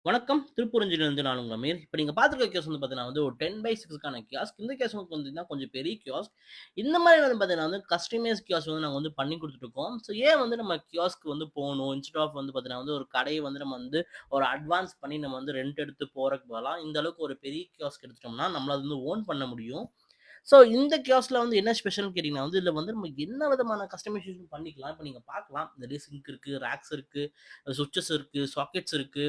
வணக்கம். திருப்பூரஞ்சிலிருந்து நான் உங்க அமீர். இப்ப நீங்க பார்த்திருக்க கியோஸ்க் வந்து பார்த்தீங்கன்னா வந்து ஒரு 10/6க்கான கியோஸ்க். இந்த கியோஸ்க் வந்து பார்த்தீங்கன்னா கொஞ்சம் பெரிய கியோஸ்க். இந்த மாரி வந்து பார்த்தீங்கன்னா வந்து கஸ்டமைஸ் கியோஸ்க் வந்து நாங்க வந்து பண்ணி குடுத்துட்டுருக்கோம். ஸோ ஏன் வந்து நம்ம கியோஸ்க் வந்து போணும்? இன்ஸ்டெட் ஆஃப் வந்து பார்த்தீங்கன்னா வந்து ஒரு கடைய வந்து நம்ம வந்து ஒரு அட்வான்ஸ் பண்ணி நம்ம வந்து ரெண்ட் எடுத்து போறதுக்கு பதிலா, இந்த அளவுக்கு ஒரு பெரிய கியோஸ்க் எடுத்துட்டோம்னா, நம்மளால வந்து ஓன் பண்ண முடியும். ஸோ இந்த கியோஸ்க்ல வந்து என்ன ஸ்பெஷல்ன்னு கேட்டீங்கன்னா வந்து, இதுல வந்து நம்ம என்ன விதமான கஸ்டமைசேஷன் பண்ணிக்கலாம். இப்ப நீங்க பார்க்கலாம். இதுலயே சிங்க் இருக்கு, ராக்ஸ் இருக்கு, சுவிட்சஸ் இருக்கு, சாக்கெட்ஸ் இருக்கு.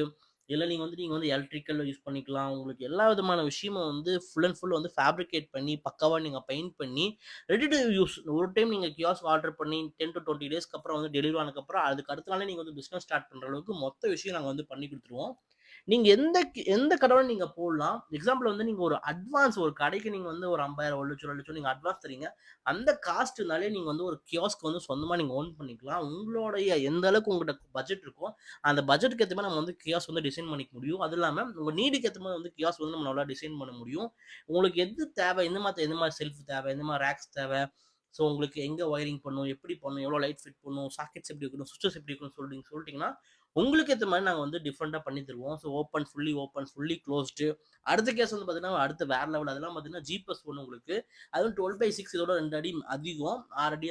இல்ல நீங்க வந்து எலக்ட்ரிக்கல்ல யூஸ் பண்ணிக்கலாம். உங்களுக்கு எல்லா விதமான விஷயமும் வந்து ஃபுல் அண்ட் ஃபுல் வந்து ஃபேப்ரிகேட் பண்ணி, பக்காவா நீங்க பெயிண்ட் பண்ணி, ரெடி டூ யூஸ். ஒரு டைம் நீங்க கியோஸ்க் ஆர்டர் பண்ணி 10 டூ 20 டேஸ்க்கு அப்புறம் வந்து டெலிவரி ஆனதுக்கப்புறம், அதுக்கு அடுத்த நாளே நீங்க வந்து பிசினஸ் ஸ்டார்ட் பண்ற அளவுக்கு மொத்த விஷயம் நாங்க வந்து பண்ணி குடுத்துருவோம். நீங்க எந்த கடவுள நீங்க போடலாம். எக்ஸாம்பிள் வந்து நீங்க ஒரு அட்வான்ஸ் ஒரு கடைக்கு நீங்க வந்து ஒரு 50,000 1,00,000 2,00,000 நீங்க அட்வான்ஸ் தர்றீங்க. அந்த காஸ்ட்னாலே நீங்க வந்து ஒரு கியோஸ்க் வந்து சொந்தமா நீங்க ஓன் பண்ணிக்கலாம். உங்களுடைய எந்த அளவுக்கு உங்ககிட்ட பட்ஜெட் இருக்கோ, அந்த பட்ஜெட்க்கு ஏத்த மாரி நம்ம வந்து கியோஸ்க் வந்து டிசைன் பண்ணிக்க முடியும். அதுவும் இல்லாம உங்க நீடுக்கு ஏத்த மாரி வந்து கியோஸ்க் வந்து நம்மளால டிசைன் பண்ண முடியும். உங்களுக்கு எது தேவை, எந்த மாரி செல்ஃப் தேவை, எந்த மாரி ராக்ஸ் தேவை, ஸோ உங்களுக்கு எங்க வயரிங் பண்ணணும், எப்படி பண்ணணும், எவ்வளோ லைட் ஃபிட் பண்ணணும், சாக்கெட்ஸ் எப்படி இருக்கணும், சுவிட்சஸ் எப்படி இருக்கணும்னு சொல்லிட்டீங்கன்னா, உங்களுக்கு ஏத்த மாரி நாங்க வந்து டிஃபரெண்ட்டா பண்ணி தருவோம். So open, fully closed. அடுத்த கேஸ் வந்து பார்த்தீங்கன்னா, அடுத்து வேற லெவல். அதெல்லாம் பார்த்தீங்கன்னா, G+1 உங்களுக்கு. அதுவும் 12/6 இதோட 2 அடி அதிகம். 6 அடி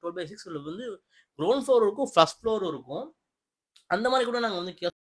12/6 வந்து கிரவுண்ட் ஃப்ளோர் இருக்கும், ஃபர்ஸ்ட் ஃப்ளோரும் இருக்கும். அந்த மாரி கூட நாங்க வந்து